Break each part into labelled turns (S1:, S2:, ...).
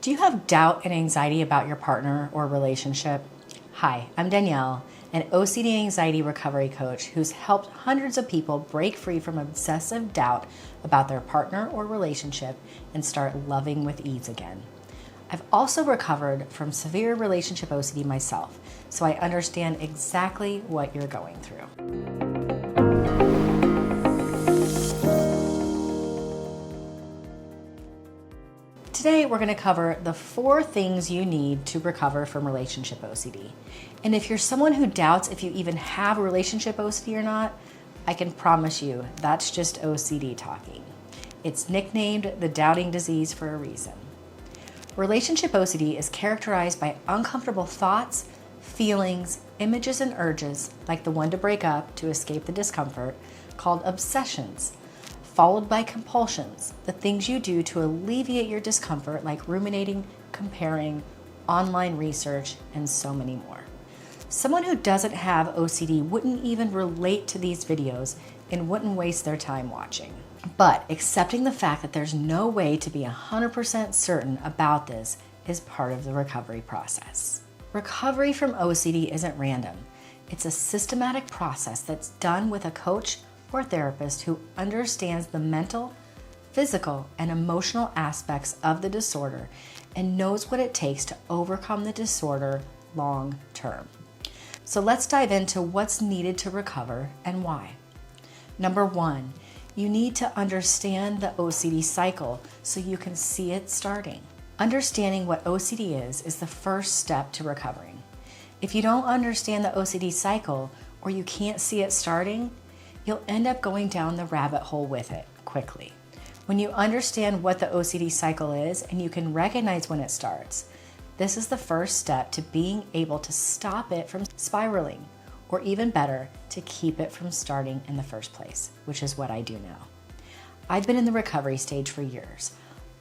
S1: Do you have doubt and anxiety about your partner or relationship? Hi, I'm Danielle, an OCD anxiety recovery coach who's helped hundreds of people break free from obsessive doubt about their partner or relationship and start loving with ease again. I've also recovered from severe relationship OCD myself, so I understand exactly what you're going through. Today, we're going to cover the 4 things you need to recover from relationship OCD. And if you're someone who doubts if you even have relationship OCD or not, I can promise you that's just OCD talking. It's nicknamed the doubting disease for a reason. Relationship OCD is characterized by uncomfortable thoughts, feelings, images, and urges, like the one to break up to escape the discomfort, called obsessions, followed by compulsions, the things you do to alleviate your discomfort, like ruminating, comparing, online research, and so many more. Someone who doesn't have OCD wouldn't even relate to these videos and wouldn't waste their time watching. But accepting the fact that there's no way to be 100% certain about this is part of the recovery process. Recovery from OCD isn't random. It's a systematic process that's done with a coach or therapist who understands the mental, physical, and emotional aspects of the disorder and knows what it takes to overcome the disorder long term. So let's dive into what's needed to recover and why. Number 1, you need to understand the OCD cycle so you can see it starting. Understanding what OCD is the first step to recovering. If you don't understand the OCD cycle or you can't see it starting, you'll end up going down the rabbit hole with it quickly. When you understand what the OCD cycle is and you can recognize when it starts, this is the first step to being able to stop it from spiraling, or even better, to keep it from starting in the first place, which is what I do now. I've been in the recovery stage for years,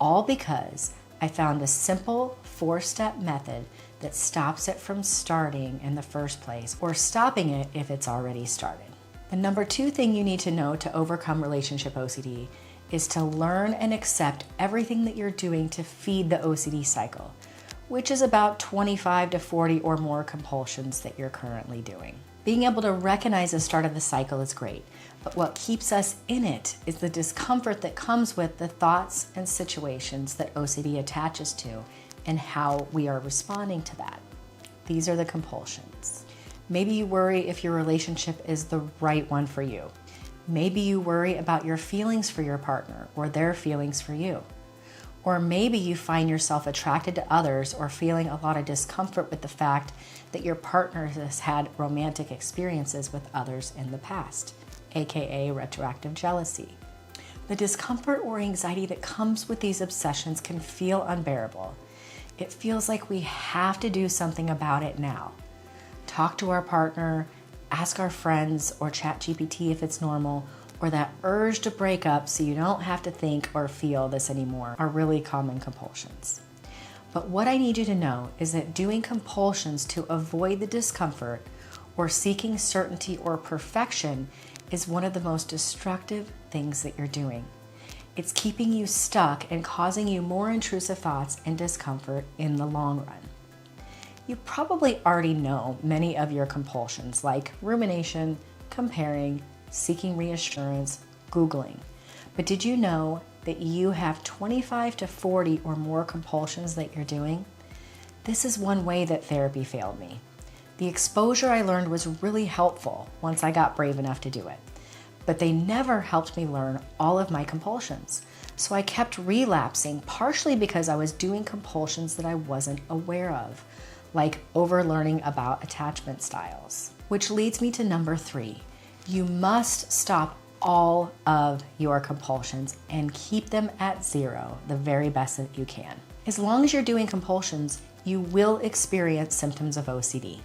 S1: all because I found a simple 4-step method that stops it from starting in the first place, or stopping it if it's already started. The number 2 thing you need to know to overcome relationship OCD is to learn and accept everything that you're doing to feed the OCD cycle, which is about 25 to 40 or more compulsions that you're currently doing. Being able to recognize the start of the cycle is great, but what keeps us in it is the discomfort that comes with the thoughts and situations that OCD attaches to and how we are responding to that. These are the compulsions. Maybe you worry if your relationship is the right one for you. Maybe you worry about your feelings for your partner or their feelings for you. Or maybe you find yourself attracted to others or feeling a lot of discomfort with the fact that your partner has had romantic experiences with others in the past, aka retroactive jealousy. The discomfort or anxiety that comes with these obsessions can feel unbearable. It feels like we have to do something about it now. Talk to our partner, ask our friends, or ChatGPT if it's normal, or that urge to break up so you don't have to think or feel this anymore are really common compulsions. But what I need you to know is that doing compulsions to avoid the discomfort or seeking certainty or perfection is one of the most destructive things that you're doing. It's keeping you stuck and causing you more intrusive thoughts and discomfort in the long run. You probably already know many of your compulsions, like rumination, comparing, seeking reassurance, Googling. But did you know that you have 25 to 40 or more compulsions that you're doing? This is one way that therapy failed me. The exposure I learned was really helpful once I got brave enough to do it, but they never helped me learn all of my compulsions. So I kept relapsing, partially because I was doing compulsions that I wasn't aware of, like overlearning about attachment styles. Which leads me to number 3. You must stop all of your compulsions and keep them at 0, the very best that you can. As long as you're doing compulsions, you will experience symptoms of OCD.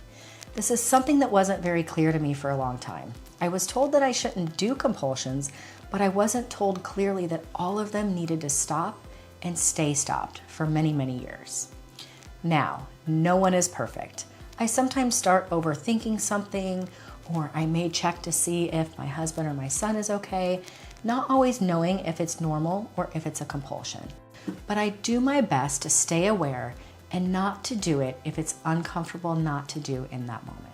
S1: This is something that wasn't very clear to me for a long time. I was told that I shouldn't do compulsions, but I wasn't told clearly that all of them needed to stop and stay stopped for many, many years. Now, no one is perfect. I sometimes start overthinking something, or I may check to see if my husband or my son is okay, not always knowing if it's normal or if it's a compulsion. but I do my best to stay aware and not to do it if it's uncomfortable not to do in that moment.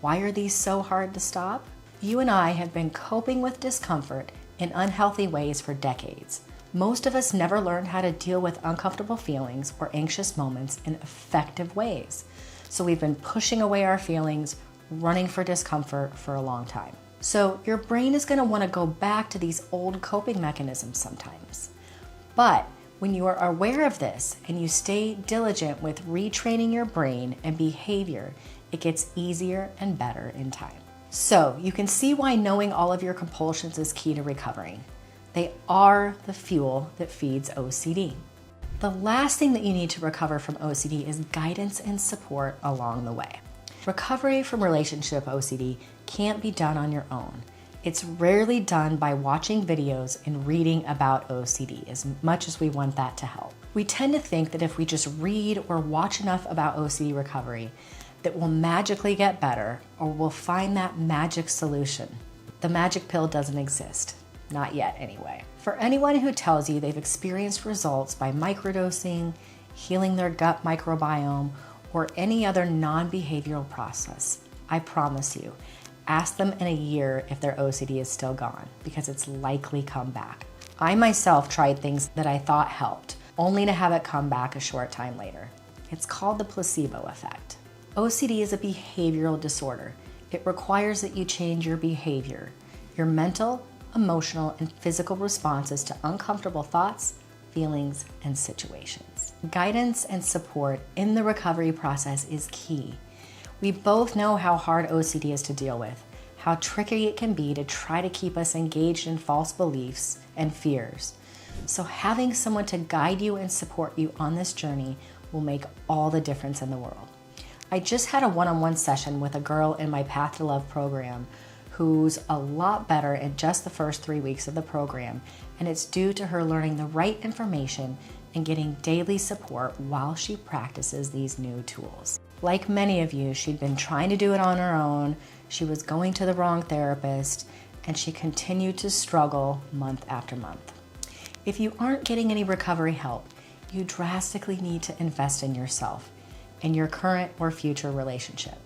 S1: Why are these so hard to stop? You and I have been coping with discomfort in unhealthy ways for decades. Most of us never learned how to deal with uncomfortable feelings or anxious moments in effective ways. So we've been pushing away our feelings, running for discomfort for a long time. So your brain is going to want to go back to these old coping mechanisms sometimes. But when you are aware of this and you stay diligent with retraining your brain and behavior, it gets easier and better in time. So you can see why knowing all of your compulsions is key to recovering. They are the fuel that feeds OCD. The last thing that you need to recover from OCD is guidance and support along the way. Recovery from relationship OCD can't be done on your own. It's rarely done by watching videos and reading about OCD, as much as we want that to help. We tend to think that if we just read or watch enough about OCD recovery, that we'll magically get better or we'll find that magic solution. The magic pill doesn't exist. Not yet, anyway. For anyone who tells you they've experienced results by microdosing, healing their gut microbiome, or any other non-behavioral process, I promise you, ask them in a year if their OCD is still gone, because it's likely come back. I myself tried things that I thought helped, only to have it come back a short time later. It's called the placebo effect. OCD is a behavioral disorder. It requires that you change your behavior, your mental, emotional, and physical responses to uncomfortable thoughts, feelings, and situations. Guidance and support in the recovery process is key. We both know how hard OCD is to deal with, how tricky it can be to try to keep us engaged in false beliefs and fears. So having someone to guide you and support you on this journey will make all the difference in the world. I just had a one-on-one session with a girl in my Path to Love program who's a lot better in just the first 3 weeks of the program, and it's due to her learning the right information and getting daily support while she practices these new tools. Like many of you, she'd been trying to do it on her own, she was going to the wrong therapist, and she continued to struggle month after month. If you aren't getting any recovery help, you drastically need to invest in yourself, in your current or future relationship.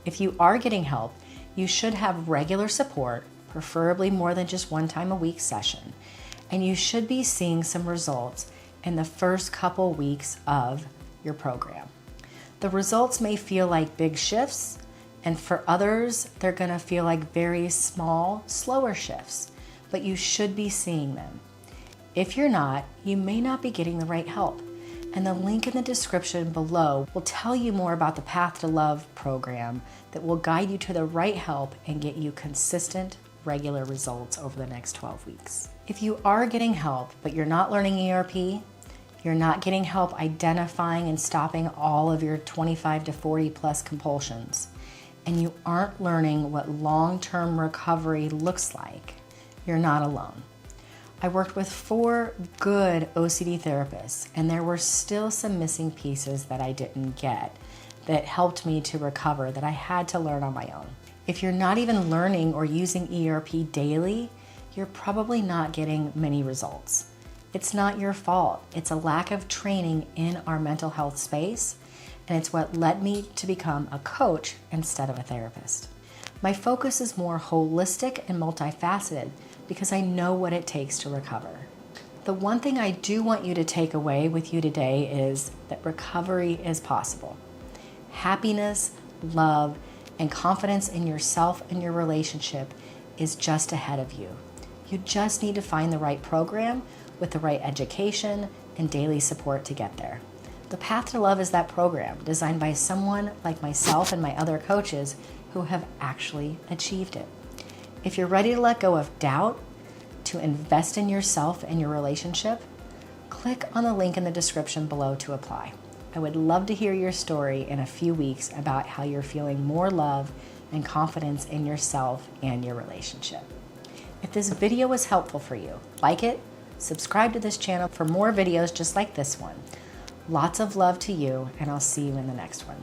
S1: If you are getting help, you should have regular support, preferably more than just one time a week session, and you should be seeing some results in the first couple weeks of your program. The results may feel like big shifts, and for others, they're gonna feel like very small, slower shifts, but you should be seeing them. If you're not, you may not be getting the right help. And the link in the description below will tell you more about the Path to Love program that will guide you to the right help and get you consistent, regular results over the next 12 weeks. If you are getting help, but you're not learning ERP, you're not getting help identifying and stopping all of your 25 to 40 plus compulsions, and you aren't learning what long-term recovery looks like, you're not alone. I worked with 4 good OCD therapists, and there were still some missing pieces that I didn't get that helped me to recover that I had to learn on my own. If you're not even learning or using ERP daily, you're probably not getting many results. It's not your fault. It's a lack of training in our mental health space, and it's what led me to become a coach instead of a therapist. My focus is more holistic and multifaceted because I know what it takes to recover. The one thing I do want you to take away with you today is that recovery is possible. Happiness, love, and confidence in yourself and your relationship is just ahead of you. You just need to find the right program with the right education and daily support to get there. The Path to Love is that program designed by someone like myself and my other coaches who have actually achieved it. If you're ready to let go of doubt, to invest in yourself and your relationship, click on the link in the description below to apply. I would love to hear your story in a few weeks about how you're feeling more love and confidence in yourself and your relationship. If this video was helpful for you, like it, subscribe to this channel for more videos just like this one. Lots of love to you, and I'll see you in the next one.